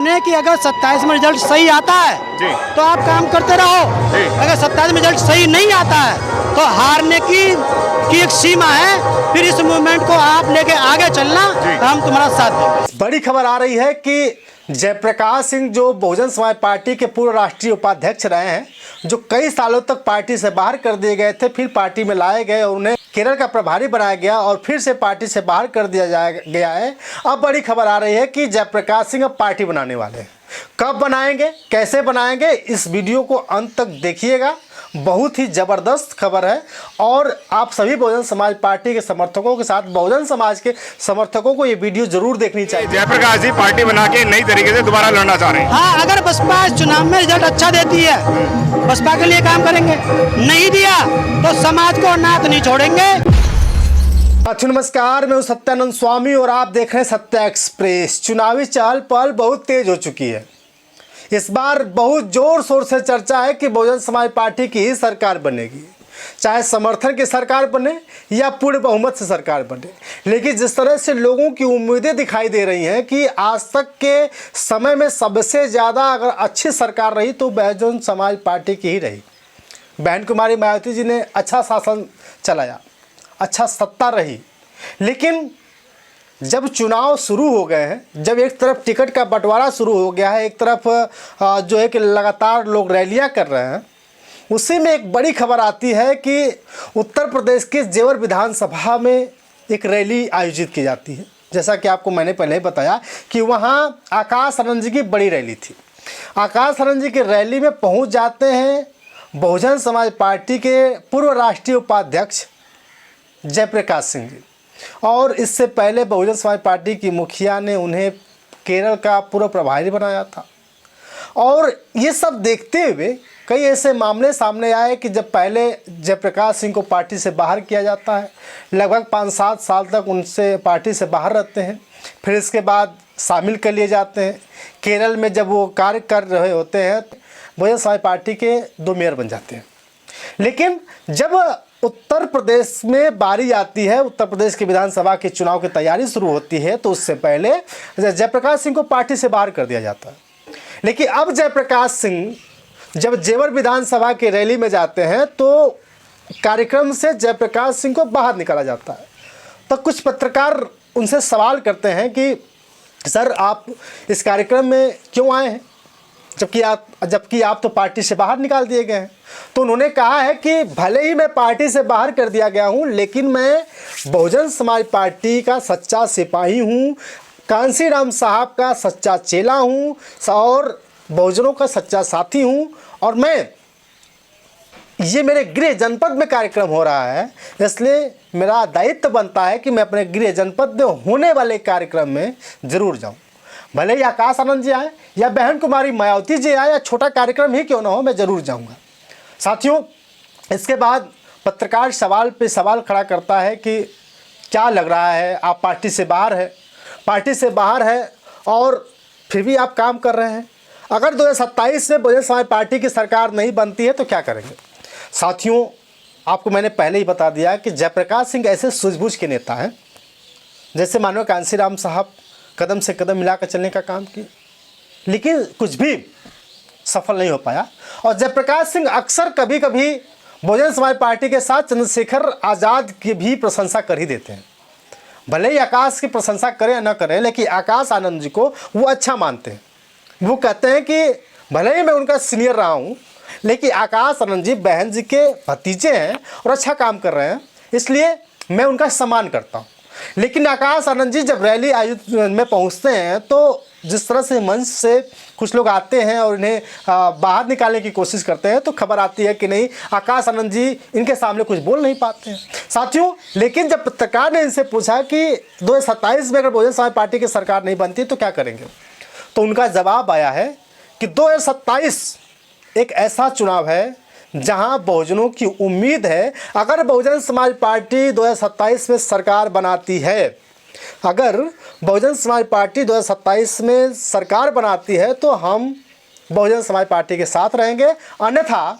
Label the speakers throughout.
Speaker 1: कि अगर 27 में रिजल्ट सही आता है
Speaker 2: जी।
Speaker 1: तो आप काम करते रहो।
Speaker 2: जी।
Speaker 1: अगर 27 में रिजल्ट सही नहीं आता है तो हारने की एक सीमा है। फिर इस मूवमेंट को आप लेके आगे चलना, हम तुम्हारा साथ देंगे।
Speaker 3: बड़ी खबर आ रही है कि जयप्रकाश सिंह जो बहुजन समाज पार्टी के पूर्व राष्ट्रीय उपाध्यक्ष रहे हैं, जो कई सालों तक पार्टी से बाहर कर दिए गए थे, फिर पार्टी में लाए गए और उन्हें केरल का प्रभारी बनाया गया और फिर से पार्टी से बाहर कर दिया गया है। अब बड़ी खबर आ रही है कि जयप्रकाश सिंह अब पार्टी बनाने वाले हैं। कब बनाएंगे, कैसे बनाएंगे, इस वीडियो को अंत तक देखिएगा। बहुत ही ज़बरदस्त खबर है और आप सभी बहुजन समाज पार्टी के समर्थकों के साथ बहुजन समाज के समर्थकों को ये वीडियो जरूर देखनी चाहिए।
Speaker 2: जयप्रकाश जी पार्टी बना के नई तरीके से दोबारा लड़ना चाह रहे हैं।
Speaker 1: हाँ, अगर बसपा इस चुनाव में रिजल्ट अच्छा देती है, बसपा के लिए काम करेंगे। नहीं दिया तो समाज को अनाथ नहीं छोड़ेंगे।
Speaker 3: नमस्कार, मैं हूं सत्यानंद स्वामी और आप देख रहे हैं सत्या एक्सप्रेस। चुनावी चहल पहल बहुत तेज हो चुकी है। इस बार बहुत जोर शोर से चर्चा है कि बहुजन समाज पार्टी की ही सरकार बनेगी, चाहे समर्थन की सरकार बने या पूर्ण बहुमत से सरकार बने। लेकिन जिस तरह से लोगों की उम्मीदें दिखाई दे रही हैं कि आज तक के समय में सबसे ज़्यादा अगर अच्छी सरकार रही तो बहुजन समाज पार्टी की ही रही। बहन कुमारी मायावती जी ने अच्छा शासन चलाया, अच्छा सत्ता रही। लेकिन जब चुनाव शुरू हो गए हैं, जब एक तरफ टिकट का बंटवारा शुरू हो गया है, एक तरफ जो है कि लगातार लोग रैलियां कर रहे हैं, उसी में एक बड़ी खबर आती है कि उत्तर प्रदेश के जेवर विधानसभा में एक रैली आयोजित की जाती है। जैसा कि आपको मैंने पहले ही बताया कि वहाँ आकाश आनंद जी की बड़ी रैली थी। आकाश आनंद जी की रैली में पहुँच जाते हैं बहुजन समाज पार्टी के पूर्व राष्ट्रीय उपाध्यक्ष जयप्रकाश सिंह जी, और इससे पहले बहुजन समाज पार्टी की मुखिया ने उन्हें केरल का पूर्व प्रभारी बनाया था। और ये सब देखते हुए कई ऐसे मामले सामने आए कि जब पहले जयप्रकाश सिंह को पार्टी से बाहर किया जाता है, लगभग 5-7 साल तक उनसे पार्टी से बाहर रहते हैं, फिर इसके बाद शामिल कर लिए जाते हैं। केरल में जब वो कार्य कर रहे होते हैं, बहुजन समाज पार्टी के 2 मेयर बन जाते हैं। लेकिन जब उत्तर प्रदेश में बारी आती है, उत्तर प्रदेश के विधानसभा के चुनाव की तैयारी शुरू होती है, तो उससे पहले जयप्रकाश सिंह को पार्टी से बाहर कर दिया जाता है। लेकिन अब जयप्रकाश सिंह जब जेवर विधानसभा की रैली में जाते हैं तो कार्यक्रम से जयप्रकाश सिंह को बाहर निकाला जाता है। तो कुछ पत्रकार उनसे सवाल करते हैं कि सर, आप इस कार्यक्रम में क्यों आए हैं, जबकि आप तो पार्टी से बाहर निकाल दिए गए हैं। तो उन्होंने कहा है कि भले ही मैं पार्टी से बाहर कर दिया गया हूं, लेकिन मैं बहुजन समाज पार्टी का सच्चा सिपाही हूं, कांसीराम साहब का सच्चा चेला हूं और बहुजनों का सच्चा साथी हूं। और ये मेरे गृह जनपद में कार्यक्रम हो रहा है, इसलिए मेरा दायित्व बनता है कि मैं अपने गृह जनपद में होने वाले कार्यक्रम में ज़रूर जाऊँ। भले ही आकाश आनंद जी आए या बहन कुमारी मायावती जी आए या छोटा कार्यक्रम ही क्यों ना हो, मैं ज़रूर जाऊंगा। साथियों, इसके बाद पत्रकार सवाल पे सवाल खड़ा करता है कि क्या लग रहा है, आप पार्टी से बाहर है और फिर भी आप काम कर रहे हैं। अगर 2027 में बहुजन समाज पार्टी की सरकार नहीं बनती है तो क्या करेंगे। साथियों, आपको मैंने पहले ही बता दिया कि जयप्रकाश सिंह ऐसे सूझबूझ के नेता हैं, जैसे मानव कांसीराम साहब कदम से कदम मिलाकर चलने का काम किया, लेकिन कुछ भी सफल नहीं हो पाया। और जयप्रकाश सिंह अक्सर कभी कभी बहुजन समाज पार्टी के साथ चंद्रशेखर आज़ाद की भी प्रशंसा कर ही देते हैं। भले ही आकाश की प्रशंसा करें या न करें, लेकिन आकाश आनंद जी को वो अच्छा मानते हैं। वो कहते हैं कि भले ही मैं उनका सीनियर रहा हूँ, लेकिन आकाश आनंद जी बहन जी के भतीजे हैं और अच्छा काम कर रहे हैं, इसलिए मैं उनका सम्मान करता हूँ। लेकिन आकाश आनंद जी जब रैली आयोजित में पहुंचते हैं तो जिस तरह से मंच से कुछ लोग आते हैं और इन्हें बाहर निकालने की कोशिश करते हैं, तो खबर आती है कि नहीं, आकाश आनंद जी इनके सामने कुछ बोल नहीं पाते हैं। साथियों, लेकिन जब पत्रकार ने इनसे पूछा कि 2027 में अगर बहुजन समाज पार्टी की सरकार नहीं बनती तो क्या करेंगे, तो उनका जवाब आया है कि 2027 एक ऐसा चुनाव है जहां बहुजनों की उम्मीद है, अगर बहुजन समाज पार्टी 2027 में सरकार बनाती है, अगर बहुजन समाज पार्टी 2027 में सरकार बनाती है तो हम बहुजन समाज पार्टी के साथ रहेंगे, अन्यथा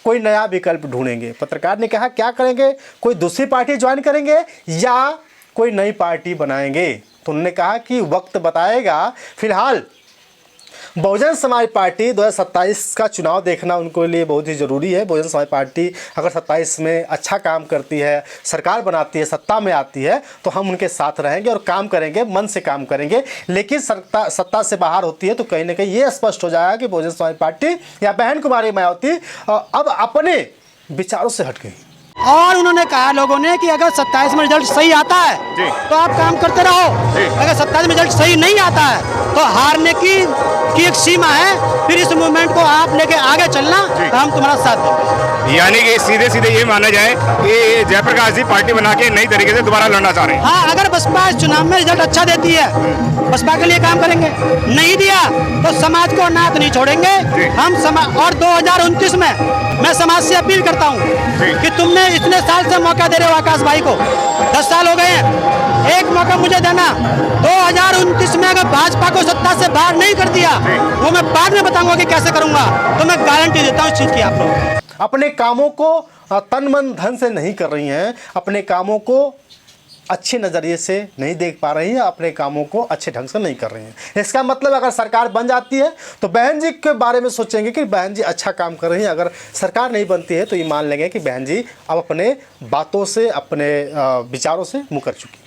Speaker 3: कोई नया विकल्प ढूंढेंगे। पत्रकार ने कहा क्या करेंगे, कोई दूसरी पार्टी ज्वाइन करेंगे या कोई नई पार्टी बनाएंगे। तो उन्होंने कहा कि वक्त बताएगा। फिलहाल बहुजन समाज पार्टी 2027 का चुनाव देखना उनके लिए बहुत ही ज़रूरी है। बहुजन समाज पार्टी अगर 27 में अच्छा काम करती है, सरकार बनाती है, सत्ता में आती है, तो हम उनके साथ रहेंगे और काम करेंगे, मन से काम करेंगे। लेकिन सत्ता से बाहर होती है तो कहीं ना कहीं ये स्पष्ट हो जाएगा कि बहुजन समाज पार्टी या बहन कुमारी मायावती अब अपने विचारों से हट गई।
Speaker 1: और उन्होंने कहा लोगों ने कि अगर 27 में रिजल्ट सही आता है तो आप काम करते रहो, अगर 27 में रिजल्ट सही नहीं आता है तो हारने की एक सीमा है, फिर इस मूवमेंट को आप लेके आगे चलना, हम तुम्हारा साथ देंगे।
Speaker 2: यानी कि सीधे सीधे ये माना जाए कि जयप्रकाश जी पार्टी बना के नई तरीके से दोबारा लड़ना चाह रहे हैं।
Speaker 1: हाँ, अगर बसपा इस चुनाव में रिजल्ट अच्छा देती है, बसपा के लिए काम करेंगे, नहीं दिया तो समाज को अनाथ नहीं छोड़ेंगे हम समाज। और 2029 में मैं समाज से अपील करता हूँ कि तुमने इतने साल से मौका दे रहे हो आकाश भाई को, 10 साल हो गए हैं, एक मौका मुझे देना। 2029 में अगर भाजपा को सत्ता से बाहर नहीं कर दिया, वो मैं बाद में बताऊंगा कि कैसे करूंगा, तो मैं गारंटी देता हूँ इस चीज की। आप लोग
Speaker 3: अपने कामों को तन मन धन से नहीं कर रही हैं, अपने कामों को अच्छे नज़रिए से नहीं देख पा रही हैं, अपने कामों को अच्छे ढंग से नहीं कर रही हैं। इसका मतलब अगर सरकार बन जाती है तो बहन जी के बारे में सोचेंगे कि बहन जी अच्छा काम कर रही हैं। अगर सरकार नहीं बनती है तो ये मान लेंगे कि बहन जी अब अपने बातों से, अपने विचारों से मुकर चुकी है।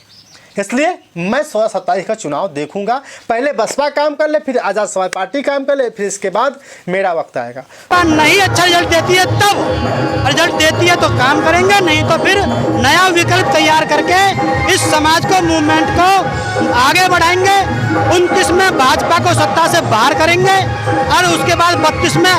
Speaker 3: इसलिए मैं 27 का चुनाव देखूंगा। पहले बसपा काम कर ले, फिर आज़ाद समाज पार्टी काम कर ले, फिर इसके बाद मेरा वक्त आएगा।
Speaker 1: नहीं अच्छा रिजल्ट देती है तब, रिजल्ट देती है तो काम करेंगे, नहीं तो फिर नया विकल्प तैयार करके इस समाज को, मूवमेंट को आगे बढ़ाएंगे। 29 में भाजपा को सत्ता से बाहर करेंगे और उसके बाद 32 में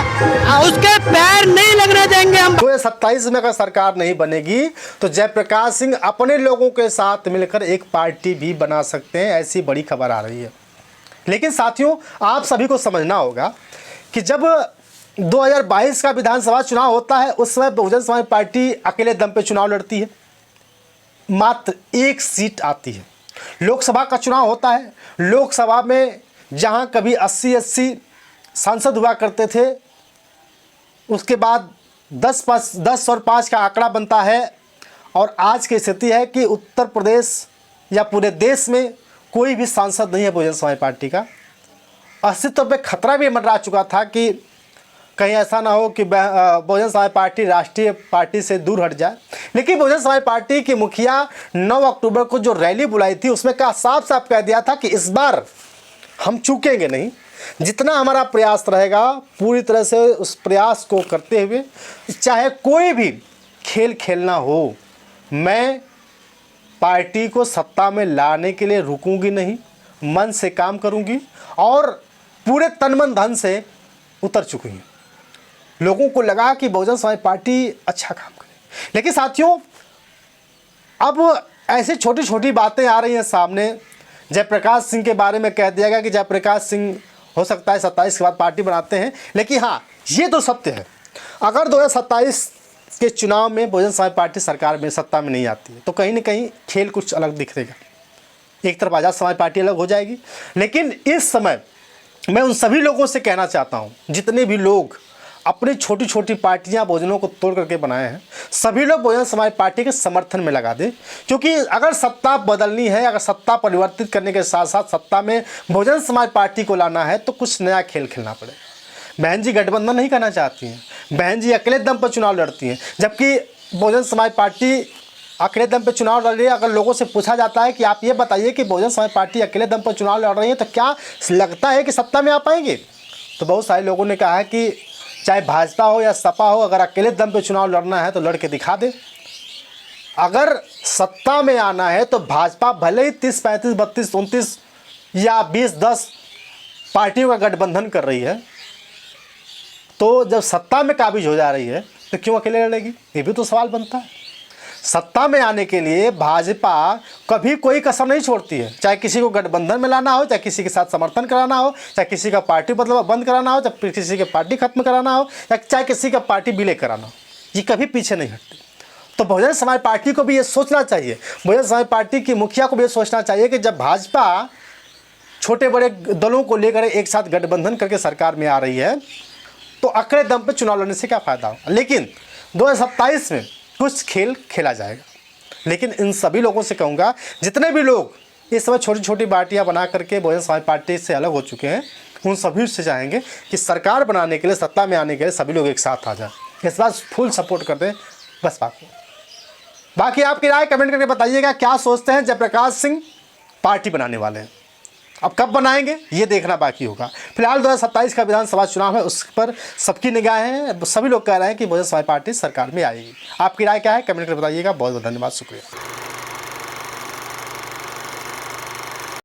Speaker 1: उसके पैर नहीं लगने देंगे हम।
Speaker 3: 27 में अगर सरकार नहीं बनेगी तो जयप्रकाश सिंह अपने लोगों के साथ मिलकर एक पार्टी भी बना सकते हैं, ऐसी बड़ी खबर आ रही है। लेकिन साथियों, आप सभी को समझना होगा कि जब 2022 का विधानसभा चुनाव होता है उस समय बहुजन समाज पार्टी अकेले दम पे चुनाव लड़ती है, मात्र 1 सीट आती है। लोकसभा का चुनाव होता है, लोकसभा में जहां कभी 80 सांसद हुआ करते थे, उसके बाद 10 और 5 का आंकड़ा बनता है। और आज की स्थिति है कि उत्तर प्रदेश या पूरे देश में कोई भी सांसद नहीं है बहुजन समाज पार्टी का। अस्तित्व पे खतरा भी मंडरा चुका था कि कहीं ऐसा ना हो कि बहुजन समाज पार्टी राष्ट्रीय पार्टी से दूर हट जाए। लेकिन बहुजन समाज पार्टी की मुखिया 9 अक्टूबर को जो रैली बुलाई थी उसमें साफ साफ कह दिया था कि इस बार हम चूकेंगे नहीं, जितना हमारा प्रयास रहेगा पूरी तरह से उस प्रयास को करते हुए, चाहे कोई भी खेल खेलना हो, मैं पार्टी को सत्ता में लाने के लिए रुकूंगी नहीं, मन से काम करूंगी और पूरे तन मन धन से उतर चुकी हैं। लोगों को लगा कि बहुजन समाज पार्टी अच्छा काम करे। लेकिन साथियों, अब ऐसी छोटी छोटी बातें आ रही हैं सामने। जयप्रकाश सिंह के बारे में कह दिया गया कि जयप्रकाश सिंह हो सकता है 27 के बाद पार्टी बनाते हैं। लेकिन हाँ, ये तो सत्य है, अगर 2027 के चुनाव में बहुजन समाज पार्टी सरकार में, सत्ता में नहीं आती है तो कहीं ना कहीं खेल कुछ अलग दिखेगा। एक तरफ आज़ाद समाज पार्टी अलग हो जाएगी। लेकिन इस समय मैं उन सभी लोगों से कहना चाहता हूँ, जितने भी लोग अपनी छोटी छोटी पार्टियां बहुजनों को तोड़ करके बनाए हैं, सभी लोग बहुजन समाज पार्टी के समर्थन में लगा दें। क्योंकि अगर सत्ता बदलनी है, अगर सत्ता परिवर्तित करने के साथ साथ सत्ता में बहुजन समाज पार्टी को लाना है तो कुछ नया खेल खेलना पड़ेगा। बहन जी गठबंधन नहीं करना चाहती हैं, बहन जी अकेले दम पर चुनाव लड़ती हैं, जबकि बहुजन समाज पार्टी अकेले दम पर चुनाव लड़ रही है। अगर लोगों से पूछा जाता है कि आप ये बताइए कि बहुजन समाज पार्टी अकेले दम पर चुनाव लड़ रही है तो क्या लगता है कि सत्ता में आ पाएंगे, तो बहुत सारे लोगों ने कहा है कि चाहे भाजपा हो या सपा हो, अगर अकेले दम पे चुनाव लड़ना है तो लड़ के दिखा दे। अगर सत्ता में आना है तो भाजपा भले ही 30, 35, 32, 29 या 20, 10 पार्टियों का गठबंधन कर रही है, तो जब सत्ता में काबिज हो जा रही है तो क्यों अकेले लड़ेगी, ये भी तो सवाल बनता है। सत्ता में आने के लिए भाजपा कभी कोई कसर नहीं छोड़ती है, चाहे किसी को गठबंधन में लाना हो, चाहे किसी के साथ समर्थन कराना हो, चाहे किसी का पार्टी बंद कराना हो, चाहे किसी के पार्टी खत्म कराना हो, या चाहे किसी का पार्टी विलय कराना हो, ये कभी पीछे नहीं हटती। तो बहुजन समाज पार्टी को भी ये सोचना चाहिए, बहुजन समाज पार्टी की मुखिया को भी ये सोचना चाहिए कि जब भाजपा छोटे बड़े दलों को लेकर एक साथ गठबंधन करके सरकार में आ रही है तो अकेले दम पर चुनाव लड़ने से क्या फ़ायदा होगा। लेकिन 2027 में कुछ खेल खेला जाएगा। लेकिन इन सभी लोगों से कहूँगा, जितने भी लोग इस समय छोटी छोटी पार्टियां बना करके बहुजन समाज पार्टी से अलग हो चुके हैं, उन सभी से चाहेंगे कि सरकार बनाने के लिए, सत्ता में आने के लिए सभी लोग एक साथ आ जाए। इस बार फुल सपोर्ट कर दें बस बाकी आपकी राय कमेंट करके बताइएगा, क्या सोचते हैं जयप्रकाश सिंह पार्टी बनाने वाले हैं। अब कब बनाएंगे ये देखना बाकी होगा। फिलहाल 2027 का विधानसभा चुनाव है, उस पर सबकी निगाहें हैं। सभी लोग कह रहे हैं कि बहुजन समाज पार्टी सरकार में आएगी। आपकी राय क्या है कमेंट करके बताइएगा। बहुत बहुत धन्यवाद, शुक्रिया।